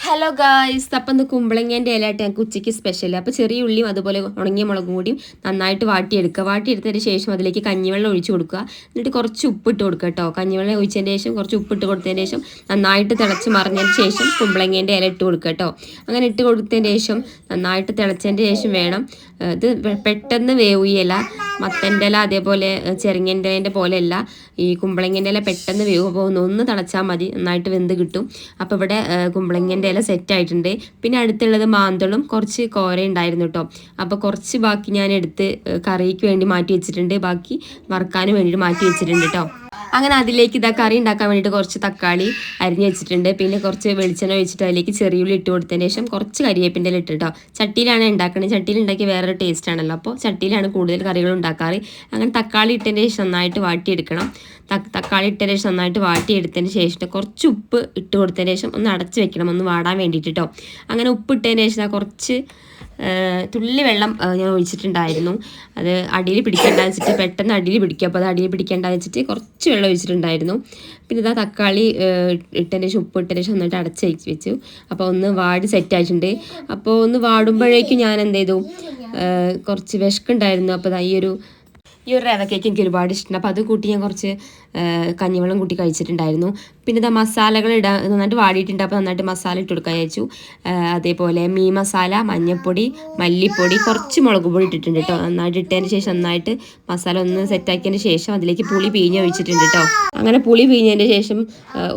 Hello guys, അപ്പം ഇന്ന് കുമ്പളങ്ങേൻ്റെ ഇലയായിട്ട് ഞങ്ങൾക്ക് ഉച്ചയ്ക്ക് സ്പെഷ്യൽ. അപ്പോൾ ചെറിയ ഉള്ളിയും അതുപോലെ ഉണങ്ങിയ മുളകും കൂടിയും നന്നായിട്ട് വാട്ടിയെടുക്കുക. വാട്ടിയെടുത്തതിന് ശേഷം അതിലേക്ക് കഞ്ഞിവെള്ളം ഒഴിച്ച് കൊടുക്കുക. എന്നിട്ട് കുറച്ച് ഉപ്പിട്ട് കൊടുക്കുക കേട്ടോ. കഞ്ഞിവെള്ളം ഒഴിച്ചതിന് ശേഷം കുറച്ച് ഉപ്പിട്ട് കൊടുത്തതിന് ശേഷം നന്നായിട്ട് തിളച്ച് മറിഞ്ഞതിന് ശേഷം കുമ്പളങ്ങേൻ്റെ ഇല ഇട്ട് കൊടുക്കുക കേട്ടോ. അങ്ങനെ ഇട്ട് കൊടുത്തതിന് ശേഷം നന്നായിട്ട് തിളച്ചതിന് ശേഷം വേണം ഇത് പെട്ടെന്ന് വേവുകയില്ല. മത്തൻ്റെ ഇല അതേപോലെ ചെരങ്ങൻ്റെ ഇലേൻ്റെ പോലെയല്ല, ഈ കുമ്പളങ്ങൻ്റെ ഇല പെട്ടെന്ന് വേവും. അപ്പോൾ ഒന്ന് തിളച്ചാൽ മതി, നന്നായിട്ട് വെന്ത് കിട്ടും. അപ്പോൾ ഇവിടെ കുമ്പളങ്ങൻ്റെ ഇല സെറ്റായിട്ടുണ്ട്. പിന്നെ അടുത്തുള്ളത് മാന്തളും കുറച്ച് കോര ഉണ്ടായിരുന്നു കേട്ടോ. അപ്പോൾ കുറച്ച് ബാക്കി ഞാൻ എടുത്ത് കറിക്ക് വേണ്ടി മാറ്റി വെച്ചിട്ടുണ്ട്, ബാക്കി വറുക്കാനും വേണ്ടിയിട്ട് മാറ്റി വെച്ചിട്ടുണ്ട് കേട്ടോ. അങ്ങനെ അതിലേക്ക് കറി ഉണ്ടാക്കാൻ വേണ്ടിയിട്ട് കുറച്ച് തക്കാളി അരിഞ്ഞ് വെച്ചിട്ടുണ്ട്. പിന്നെ കുറച്ച് വെളിച്ചെണ്ണ ഒഴിച്ചിട്ട് അതിലേക്ക് ചെറിയുള്ളി ഇട്ട് കൊടുത്തതിന് ശേഷം കുറച്ച് കരിവേപ്പിൻ്റെ ഇല ഇട്ടിട്ടോ. ചട്ടിയിലാണ് ഉണ്ടാക്കുന്നത്, ചട്ടിയിൽ ഉണ്ടാക്കി വേറൊരു ടേസ്റ്റ് ആണല്ലോ. അപ്പോൾ ചട്ടിയിലാണ് കൂടുതൽ കറികൾ ഉണ്ടാക്കാറ്. അങ്ങനെ തക്കാളി ഇട്ടതിന് ശേഷം നന്നായിട്ട് വാട്ടിയെടുക്കണം. തക്കാളി ഇട്ടതിന് ശേഷം നന്നായിട്ട് വാട്ടിയെടുത്തതിന് ശേഷം കുറച്ച് ഉപ്പ് ഇട്ട് കൊടുത്തതിന് ശേഷം ഒന്ന് അടച്ച് വെക്കണം, ഒന്ന് വാടാൻ വേണ്ടിയിട്ട് കേട്ടോ. അങ്ങനെ ഉപ്പ് ഇട്ടതിന് ശേഷം കുറച്ച് തുള്ളി വെള്ളം ഞാൻ ഒഴിച്ചിട്ടുണ്ടായിരുന്നു. അത് അടിയിൽ പിടിക്കേണ്ട വെച്ചിട്ട്, പെട്ടെന്ന് അടിയിൽ പിടിക്കുക. അപ്പോൾ അത് അടിയിൽ പിടിക്കേണ്ട വെച്ചിട്ട് കുറച്ച് വെള്ളം ഒഴിച്ചിട്ടുണ്ടായിരുന്നു. പിന്നെ ഇതാ തക്കാളി ഇട്ടതിന് ശേഷം ഉപ്പ് ഇട്ടതിന് ശേഷം നന്നായിട്ട് അടച്ച് വെച്ചു. അപ്പോൾ ഒന്ന് വാടി സെറ്റായിട്ടുണ്ട്. അപ്പോൾ ഒന്ന് വാടുമ്പോഴേക്കും ഞാൻ എന്ത് ചെയ്തു, കുറച്ച് വിശക്കുണ്ടായിരുന്നു. അപ്പോൾ ഈ ഒരു റവ കേക്ക് എനിക്ക് ഒരുപാട് ഇഷ്ടമാണ്. അപ്പോൾ അത് കൂട്ടി ഞാൻ കുറച്ച് കഞ്ഞിവെള്ളം കൂട്ടി കഴിച്ചിട്ടുണ്ടായിരുന്നു. പിന്നെ ഇതാ മസാലകൾ ഇടാൻ നന്നായിട്ട് വാടിയിട്ടുണ്ട്. അപ്പോൾ നന്നായിട്ട് മസാല ഇട്ട് കൊടുക്കാൻ അയച്ചു. അതേപോലെ മീൻ മസാല, മഞ്ഞൾപ്പൊടി, മല്ലിപ്പൊടി, കുറച്ച് മുളക് പൊടി ഇട്ടിട്ടുണ്ട് കേട്ടോ. നന്നായിട്ട് ഇട്ടതിന് ശേഷം നന്നായിട്ട് മസാല ഒന്ന് സെറ്റാക്കിയതിന് ശേഷം അതിലേക്ക് പുളി പിഴിഞ്ഞ് ഒഴിച്ചിട്ടുണ്ട് കേട്ടോ. അങ്ങനെ പുളി പിഴിഞ്ഞതിന് ശേഷം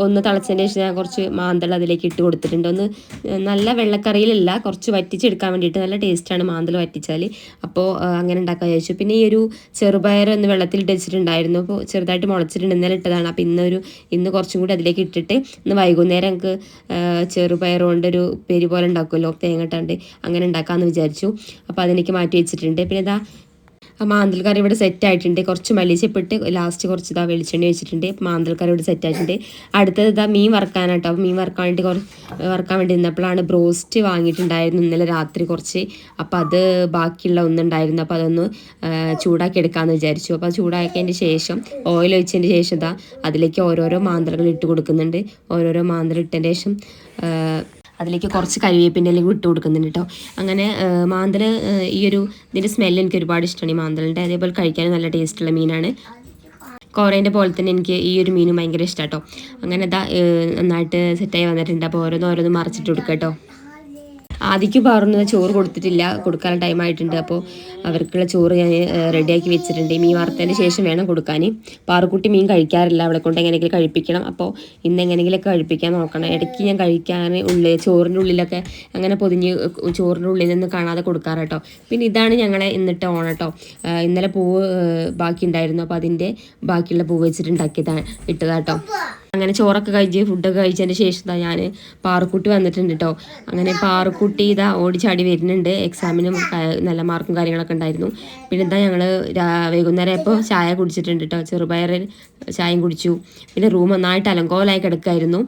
ഒന്ന് തിളച്ചതിന് ശേഷം ഞാൻ കുറച്ച് മാന്തൾ അതിലേക്ക് ഇട്ട് കൊടുത്തിട്ടുണ്ട്. ഒന്ന് നല്ല വെള്ളക്കറിയിലല്ല, കുറച്ച് വറ്റിച്ചെടുക്കാൻ വേണ്ടിയിട്ട് നല്ല ടേസ്റ്റാണ് മാന്തൾ വറ്റിച്ചാൽ. അപ്പോൾ അങ്ങനെ ഉണ്ടാക്കാൻ അയച്ചു. പിന്നെ ഈ ഒരു ചെറുപയർ ഒന്ന് വെള്ളത്തിലിട്ട് വെച്ചിട്ടുണ്ടായിരുന്നു. അപ്പോൾ ചെറുതായിട്ട് മുളച്ചിട്ടുണ്ട്, ഇന്നലെ ഇട്ടതാണ്. അപ്പോൾ ഇന്ന് കുറച്ചും കൂടി അതിലേക്ക് ഇട്ടിട്ട് ഇന്ന് വൈകുന്നേരം നമുക്ക് ചെറുപയർ കൊണ്ടൊരു പെരി പോലെ ഉണ്ടാക്കുമല്ലോ, തേങ്ങട്ടാണ്ട്, അങ്ങനെ ഉണ്ടാക്കാമെന്ന് വിചാരിച്ചു. അപ്പോൾ അതിലേക്ക് മാറ്റി വെച്ചിട്ടുണ്ട്. പിന്നെ ഇതാ മാന്തൽ കറി ഇവിടെ സെറ്റായിട്ടുണ്ട്. കുറച്ച് മല്ലിച്ചപ്പിട്ട് ലാസ്റ്റ് കുറച്ച് വെളിച്ചെണ്ണ വെച്ചിട്ടുണ്ട്. മാന്തൽ കറി ഇവിടെ സെറ്റായിട്ടുണ്ട്. അടുത്തത് മീൻ വറുക്കാനാട്ടോ. അപ്പോൾ മീൻ വറുക്കാൻ വേണ്ടി വറുക്കാൻ വേണ്ടി നിന്നപ്പോഴാണ് ബ്രോസ്റ്റ് വാങ്ങിയിട്ടുണ്ടായിരുന്നു ഇന്നലെ രാത്രി കുറച്ച്. അപ്പോൾ അത് ബാക്കിയുള്ള ഒന്നുണ്ടായിരുന്നു. അപ്പോൾ അതൊന്ന് ചൂടാക്കി എടുക്കാമെന്ന് വിചാരിച്ചു. അപ്പോൾ അത് ചൂടാക്കിയതിന് ശേഷം ഓയിൽ ഒഴിച്ചതിന് ശേഷം അതിലേക്ക് ഓരോരോ മാന്തലുകൾ ഇട്ട് കൊടുക്കുന്നുണ്ട്. ഓരോരോ മാന്തൽ ഇട്ടതിന് ശേഷം അതിലേക്ക് കുറച്ച് കരിവേപ്പിൻ്റെ ഇലയും ഇട്ട് കൊടുക്കുന്നുണ്ട് കേട്ടോ. അങ്ങനെ മാന്തൽ ഇതിൻ്റെ സ്മെല്ല് എനിക്ക് ഒരുപാട് ഇഷ്ടമാണ്, ഈ മാന്തലിൻ്റെ. അതേപോലെ കഴിക്കാനും നല്ല ടേസ്റ്റുള്ള മീനാണ്. കോറേൻ്റെ പോലെ തന്നെ എനിക്ക് ഈ ഒരു മീനും ഭയങ്കര ഇഷ്ടമാണ് കേട്ടോ. അങ്ങനെ നന്നായിട്ട് സെറ്റായി വന്നിട്ടുണ്ട്. അപ്പോൾ ഓരോന്ന് മറിച്ചിട്ട് കൊടുക്കുക കേട്ടോ. ആദ്യക്ക് പറഞ്ഞ ചോറ് കൊടുത്തിട്ടില്ല, കൊടുക്കാൻ ടൈം ആയിട്ടുണ്ട്. അപ്പോൾ അവർക്കുള്ള ചോറ് ഞാൻ റെഡിയാക്കി വെച്ചിട്ടുണ്ട്. മീൻ വറുത്തതിന് ശേഷം വേണം കൊടുക്കാൻ. പാറുക്കുട്ടി മീൻ കഴിക്കാറില്ല, അവളെ കൊണ്ട് എങ്ങനെയെങ്കിലും കഴിപ്പിക്കണം. അപ്പോൾ ഇന്ന് എങ്ങനെയെങ്കിലുമൊക്കെ കഴിപ്പിക്കാൻ നോക്കണം. ഇടയ്ക്ക് ഞാൻ കഴിക്കാൻ ചോറിൻ്റെ ഉള്ളിലൊക്കെ അങ്ങനെ പൊതിഞ്ഞ് ചോറിൻ്റെ ഉള്ളിൽ നിന്ന് കാണാതെ കൊടുക്കാറ് കേട്ടോ. പിന്നെ ഇതാണ് ഞങ്ങളെ ഇന്നിട്ട് ഓണം കേട്ടോ. ഇന്നലെ പൂവ് ബാക്കി ഉണ്ടായിരുന്നു, അപ്പോൾ അതിൻ്റെ ബാക്കിയുള്ള പൂവ് വെച്ചിട്ടുണ്ടാക്കിയതാണ് ഇട്ടതാട്ടോ. അങ്ങനെ ചോറൊക്കെ കഴിച്ച് ഫുഡൊക്കെ കഴിച്ചതിന് ശേഷം ഞാൻ പാറുക്കുട്ടി വന്നിട്ടുണ്ട് കേട്ടോ. അങ്ങനെ പാറുക്കുട്ടി ഓടിച്ചാടി വരുന്നുണ്ട്. എക്സാമിനും നല്ല മാർക്കും കാര്യങ്ങളൊക്കെ ഉണ്ടായിരുന്നു. പിന്നെ ഞങ്ങൾ വൈകുന്നേരം ഇപ്പോൾ ചായ കുടിച്ചിട്ടുണ്ട് കേട്ടോ. ചെറുപയർ ചായയും കുടിച്ചു. പിന്നെ റൂം നന്നായിട്ട് അലങ്കോലായി കിടക്കായിരുന്നു.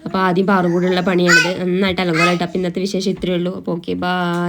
അപ്പോൾ ആദ്യം പാറും കൂടെയുള്ള പണിയാണിത്, നന്നായിട്ട് അലങ്കോലായിട്ട്. അപ്പോൾ ഇന്നത്തെ വിശേഷം ഇത്രയേ ഉള്ളൂ. അപ്പോൾ ഓക്കെ, ബൈ.